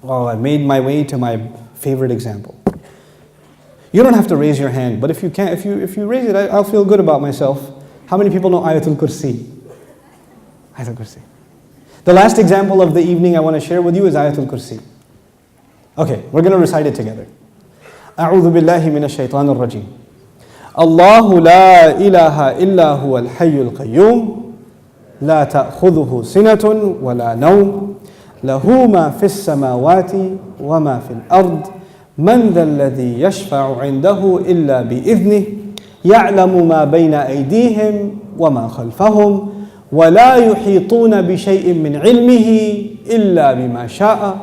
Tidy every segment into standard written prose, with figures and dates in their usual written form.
Oh, I made my way to my favorite example. You don't have to raise your hand, but if you can, if you raise it, I'll feel good about myself. How many people know Ayatul Kursi? Ayatul Kursi. The last example of the evening I want to share with you is Ayatul Kursi. Okay, we're going to recite it together. أعوذ بالله من الشيطان الرجيم. الله لا إله إلا هو الحي القيوم لا تأخذه سنة ولا نوم له ما في السماوات وما في الأرض من ذا الذي يشفع عنده إلا بإذنه يعلم ما بين أيديهم وما خلفهم ولا يحيطون بشيء من علمه إلا بما شاء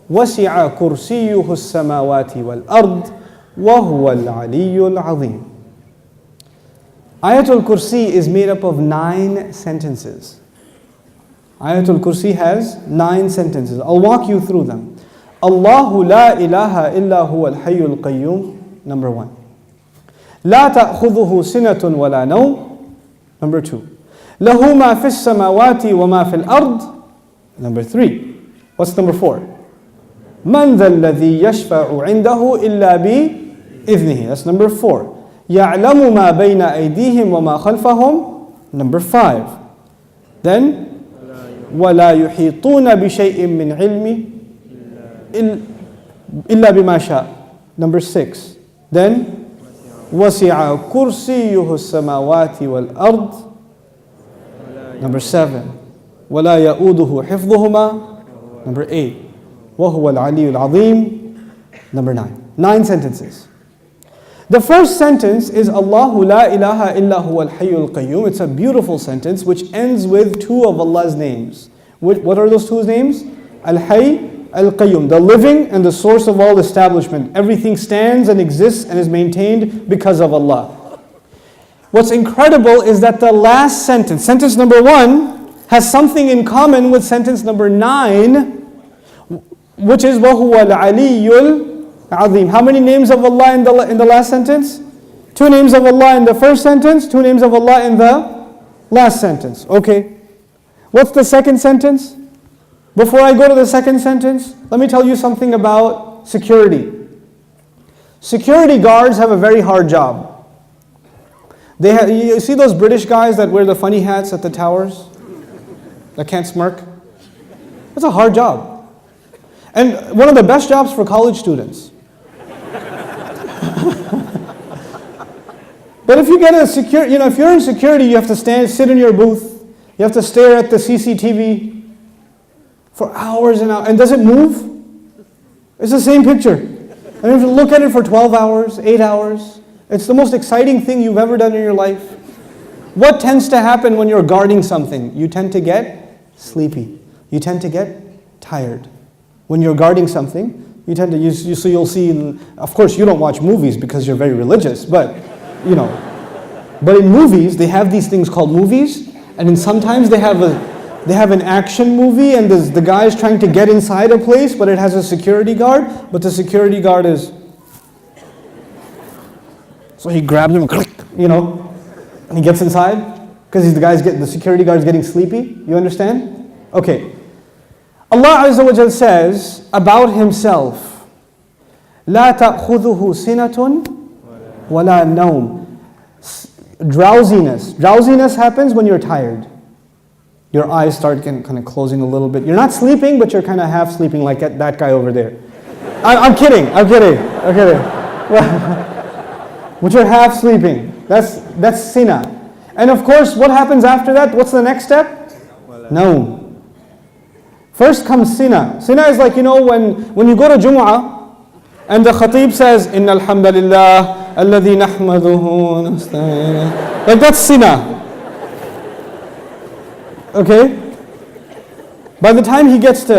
وسع كرسيه السماوات والأرض وهو العلي العظيم. Ayatul Kursi is made up of 9 sentences. Ayatul Kursi has 9 sentences. I'll walk you through them. Allahu la ilaha illa huwa al-hayyul qayyum, number 1. La ta'khudhuhu sinatun wa la nawm, number 2. Lahu ma fis samawati wa ma fil ard, number 3. What's number 4? Man dha alladhi yashfa'u 'indahu illa bi idhnihi, that's number 4. يَعْلَمُ مَا بَيْنَ أَيْدِيهِمْ وَمَا خَلْفَهُم, number 5. Then وَلَا يُحِيطُونَ بِشَيْءٍ مِّنْ عِلْمِهِ إِلَّا بِمَا شَاءَ, number 6. Then وَسِعَ كُرْسِيُّهُ السَّمَاوَاتِ وَالْأَرْضِ, number 7. وَلَا يَؤُودُهُ حِفْظُهُمَا, number 8. وَهُوَ الْعَلِيُّ الْعَظِيمُ, number 9. 9 sentences. The first sentence is Allahu la ilaha illa huwa al-hayyul qayyum. It's a beautiful sentence which ends with 2 of Allah's names. What are those 2 names? Al-hayy, al-qayyum, the living and the source of all establishment. Everything stands and exists and is maintained because of Allah. What's incredible is that the last sentence, sentence number 1, has something in common with sentence number 9, which is وَهُوَ الْعَلِيُّ Azim. How many names of Allah in the last sentence? 2 names of Allah in the first sentence, 2 names of Allah in the last sentence. Okay. What's the second sentence? Before I go to the second sentence, let me tell you something about security. Security guards have a very hard job. You see those British guys that wear the funny hats at the towers? That can't smirk? That's a hard job. And one of the best jobs for college students. But if you get a if you're in security, you have to sit in your booth. You have to stare at the CCTV for hours and hours. And does it move? It's the same picture. And you have to look at it for 12 hours, 8 hours. It's the most exciting thing you've ever done in your life. What tends to happen when you're guarding something? You tend to get sleepy. You tend to get tired. When you're guarding something, you tend to so you'll see. Of course, you don't watch movies because you're very religious, but but in movies they have these things called movies, and then sometimes they have an action movie, and the guy is trying to get inside a place, but it has a security guard, but the security guard is. So he grabs him, and he gets inside because the security guard's getting sleepy. You understand? Okay. Allah Azza wa Jal says about Himself, لا تأخذه سنة ولا نوم. Drowsiness. Drowsiness happens when you're tired. Your eyes start kind of closing a little bit. You're not sleeping, but you're kind of half sleeping like that guy over there. I'm kidding. But you're half sleeping. That's sina. And of course, what happens after that? What's the next step? No. First comes sina. Sina is like, when you go to Jumu'ah and the khatib says, Inna alhamdulillah, alladhi nahmaduhu, like that's sina. Okay? By the time he gets to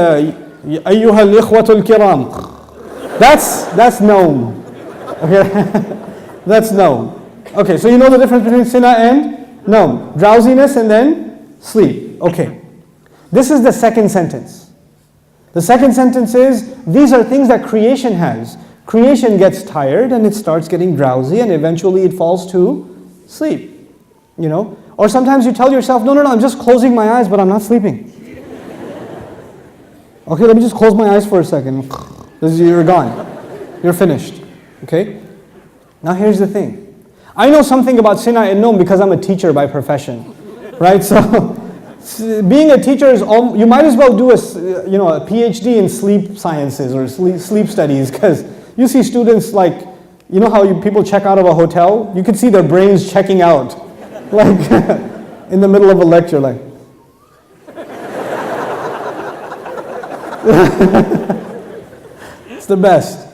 Ayyuha al-ikhwatul kiram, that's nawm. Okay? That's nawm. Okay, so you know the difference between sina and nawm. Drowsiness and then sleep. Okay. This is the second sentence. The second sentence is, these are things that creation has. Creation gets tired and it starts getting drowsy and eventually it falls to sleep. Or sometimes you tell yourself, no, I'm just closing my eyes, but I'm not sleeping. Okay, let me just close my eyes for a second. You're gone. You're finished. Okay? Now here's the thing. I know something about Sina and Noam because I'm a teacher by profession. Right? So, being a teacher is, you might as well do a PhD in sleep sciences or sleep studies, because you see students like, you know how people check out of a hotel? You can see their brains checking out. Like, in the middle of a lecture, like. It's the best.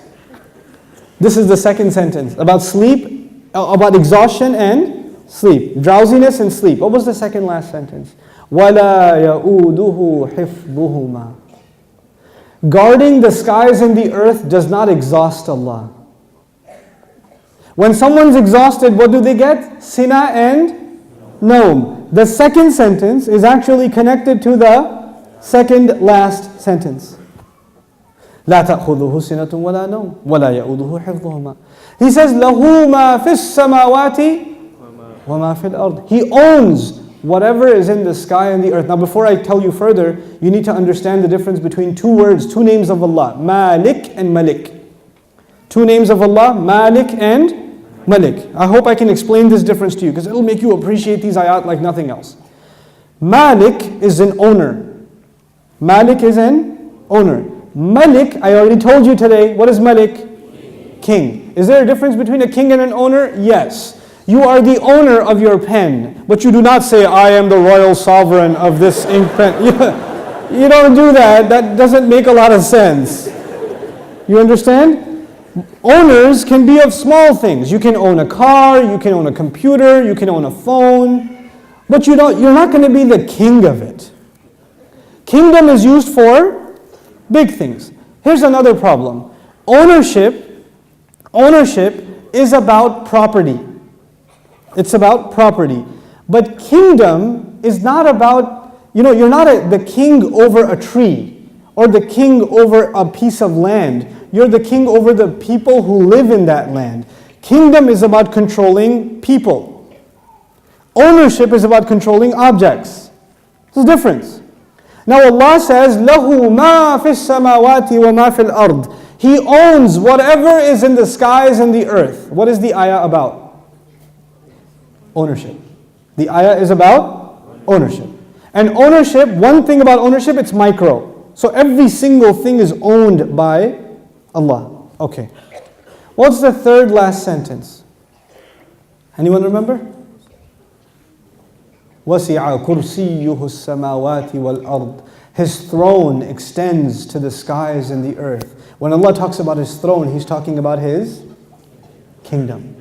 This is the second sentence about sleep, about exhaustion and sleep, drowsiness and sleep. What was the second last sentence? وَلَا يَؤُودُهُ حِفْظُهُمَا. Guarding the skies and the earth does not exhaust Allah. When someone's exhausted, what do they get? Sina and Noam. The second sentence is actually connected to the second last sentence. لا تأخذه سنة ولا نوم ولا يؤوده حفظهما. He says له ما في السماوات وما في الأرض. He owns whatever is in the sky and the earth. Now before I tell you further, you need to understand the difference between two words, two names of Allah, Malik and Malik. Two names of Allah, Malik and Malik. I hope I can explain this difference to you, because it'll make you appreciate these ayat like nothing else. Malik is an owner. Malik is an owner. Malik, I already told you today, what is Malik? King. Is there a difference between a king and an owner? Yes. You are the owner of your pen, but you do not say, I am the royal sovereign of this ink pen. You don't do that. That doesn't make a lot of sense. You understand? Owners can be of small things. You can own a car, you can own a computer, you can own a phone, but you're not going to be the king of it. Kingdom is used for big things. Here's another problem. Ownership is about property. It's about property. But kingdom is not about, you're not the king over a tree or the king over a piece of land. You're the king over the people who live in that land. Kingdom is about controlling people. Ownership is about controlling objects. There's a difference. Now Allah says, لَهُ مَا فِي السَّمَاوَاتِ وَمَا فِي الْأَرْضِ. He owns whatever is in the skies and the earth. What is the ayah about? Ownership. The ayah is about ownership. And ownership, one thing about ownership, it's micro. So every single thing is owned by Allah. Okay. What's the third last sentence? Anyone remember? وَسِعَ كُرْسِيُّهُ السَّمَاوَاتِ وَالْأَرْضِ. His throne extends to the skies and the earth. When Allah talks about His throne, He's talking about His kingdom.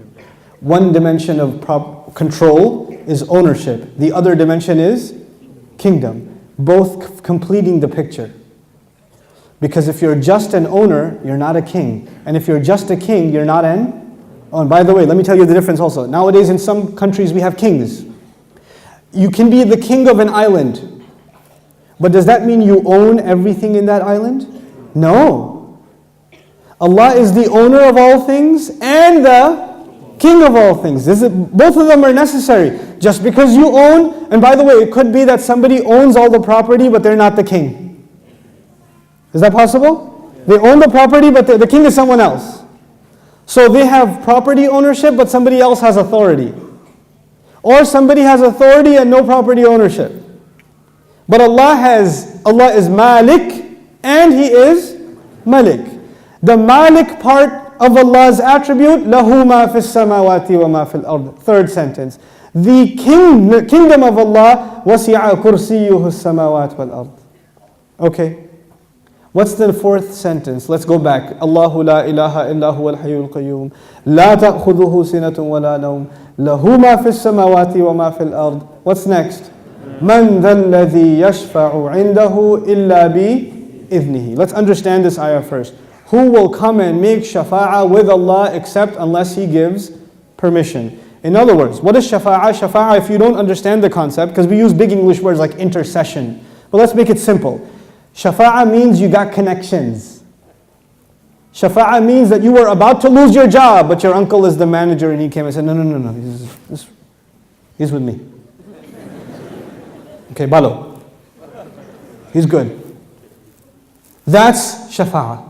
One dimension of control is ownership. The other dimension is kingdom. Both completing the picture. Because if you're just an owner, you're not a king. And if you're just a king, you're not an owner. By the way, let me tell you the difference also. Nowadays in some countries we have kings. You can be the king of an island. But does that mean you own everything in that island? No. Allah is the owner of all things and the king of all things. Both of them are necessary. Just because you own, and by the way, it could be that somebody owns all the property but they're not the king. Is that possible? They own the property but the king is someone else. So they have property ownership but somebody else has authority. Or somebody has authority and no property ownership. But Allah is Malik and He is Malik. The Malik part of Allah's attribute, لَهُ مَا فِي السَّمَاوَاتِ وَمَا فِي الْأَرْضِ. Third sentence. The kingdom of Allah, وَسِعَ كُرْسِيُّهُ السَّمَاوَاتِ وَالْأَرْضِ. Okay. What's the fourth sentence? Let's go back. Allahu la ilaha illa huwa al-hayyul qayyum. La ta'khudhuhu sinatun wa la nawm. Lahu ma fi as-samawati wa ma fi al-ard. What's next? Man dhal ladhi yashfa'u 'indahu illa bi idhnihi. Let's understand this ayah first. Who will come and make shafa'ah with Allah except unless He gives permission? In other words, what is shafa'ah? Shafa'ah, if you don't understand the concept, because we use big English words like intercession. But let's make it simple. Shafa'ah means you got connections. Shafa'ah means that you were about to lose your job, but your uncle is the manager and he came and said, no, he's with me. Okay, Balo. He's good. That's shafa'ah.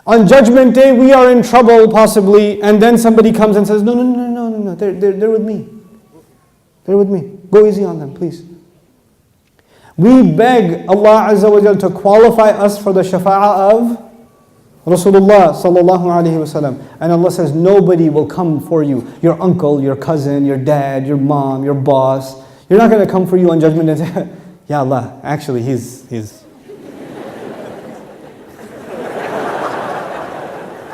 On Judgment Day, we are in trouble possibly, and then somebody comes and says, no, they're with me. They're with me. Go easy on them, please. We beg Allah Azza wa Jal to qualify us for the shafa'ah of Rasulullah sallallahu alayhi wasallam. And Allah says, nobody will come for you. Your uncle, your cousin, your dad, your mom, your boss. You're not going to come for you on Judgment Day and say, Ya Allah, actually he's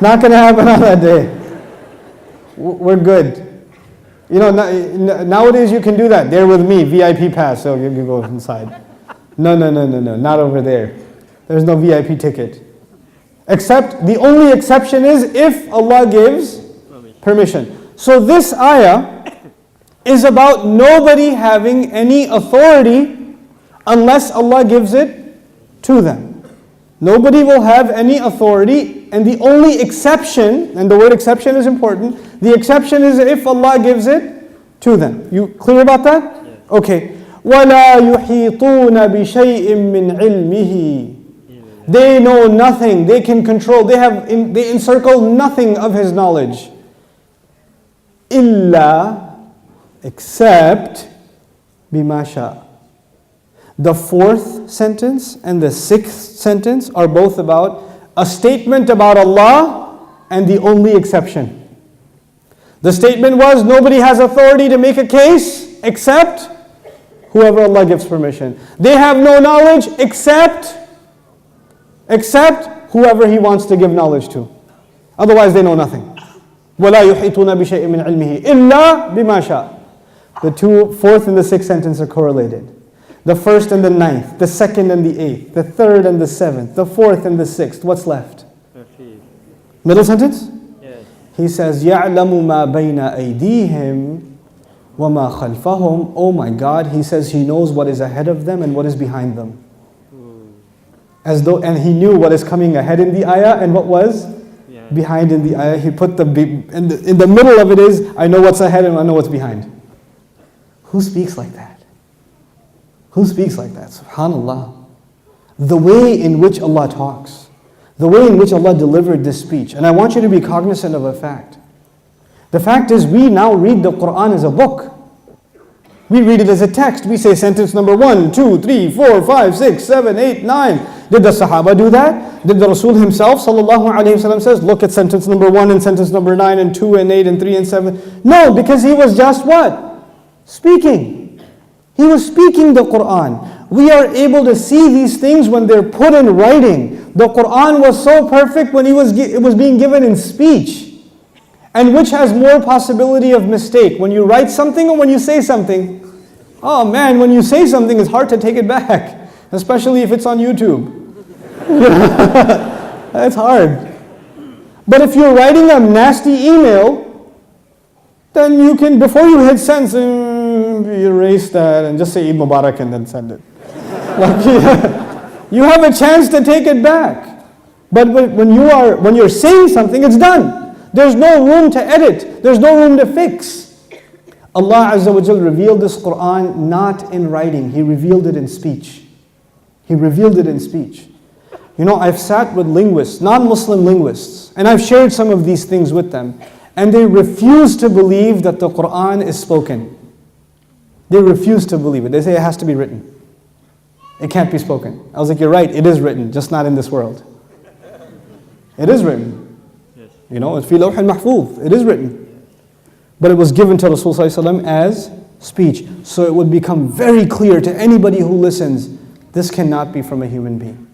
not going to happen on that day. We're good. You know, nowadays you can do that. They're with me, VIP pass, so you can go inside. No, not over there. There's no VIP ticket. Except, the only exception is if Allah gives permission. So this ayah is about nobody having any authority unless Allah gives it to them. Nobody will have any authority, and the only exception, and the word exception is important, the exception is if Allah gives it to them. You clear about that? Yes. Okay. وَلَا يُحِيطُونَ بِشَيْءٍ مِّنْ عِلْمِهِ. They know nothing, they can control, they encircle nothing of His knowledge. إِلَّا, except بِمَا شَاءَ. The fourth sentence and the sixth sentence are both about a statement about Allah and the only exception. The statement was, nobody has authority to make a case except whoever Allah gives permission. They have no knowledge except whoever He wants to give knowledge to. Otherwise they know nothing. وَلَا يُحِيطُونَ بِشَيْءٍ مِّنْ عِلْمِهِ إِلَّا بِمَا شَاءَ. The fourth and the sixth sentence are correlated. The first and the ninth, the second and the eighth, the third and the seventh, the fourth and the sixth. What's left? Middle sentence? Yes. He says, يَعْلَمُ مَا بَيْنَ أَيْدِيهِمْ وَمَا خَلْفَهُمْ. Oh my God, He says He knows what is ahead of them and what is behind them. As though, and He knew what is coming ahead in the ayah and what was behind in the ayah. He put in the middle of it is, I know what's ahead and I know what's behind. Who speaks like that? Who speaks like that? SubhanAllah. The way in which Allah talks, the way in which Allah delivered this speech. And I want you to be cognizant of a fact. The fact is, we now read the Quran as a book. We read it as a text. We say sentence number 1, 2, 3, 4, 5, 6, 7, 8, 9. Did the Sahaba do that? Did the Rasul himself, sallallahu alayhi wasallam, says, look at sentence number 1 and sentence number 9 and 2 and 8 and 3 and 7? No, because he was just what? Speaking. He was speaking the Quran. We are able to see these things when they're put in writing. The Quran was so perfect when it was being given in speech. And which has more possibility of mistake? When you write something or when you say something? Oh man, when you say something, it's hard to take it back. Especially if it's on YouTube. It's hard. But if you're writing a nasty email, then you can, before you hit send, erase that and just say Eid Mubarak and then send it. You have a chance to take it back. But when you're saying something, it's done. There's no room to edit. There's no room to fix. Allah Azza wa Jal revealed this Quran not in writing. He revealed it in speech. He revealed it in speech. You know, I've sat with linguists, non-Muslim linguists, and I've shared some of these things with them, and they refuse to believe that the Quran is spoken. They refuse to believe it. They say it has to be written. It can't be spoken. I was like, you're right, it is written, just not in this world. It is written. Yes. You know, it's fi lawh al-mahfuz. It is written. But it was given to Rasulullah as speech. So it would become very clear to anybody who listens, this cannot be from a human being.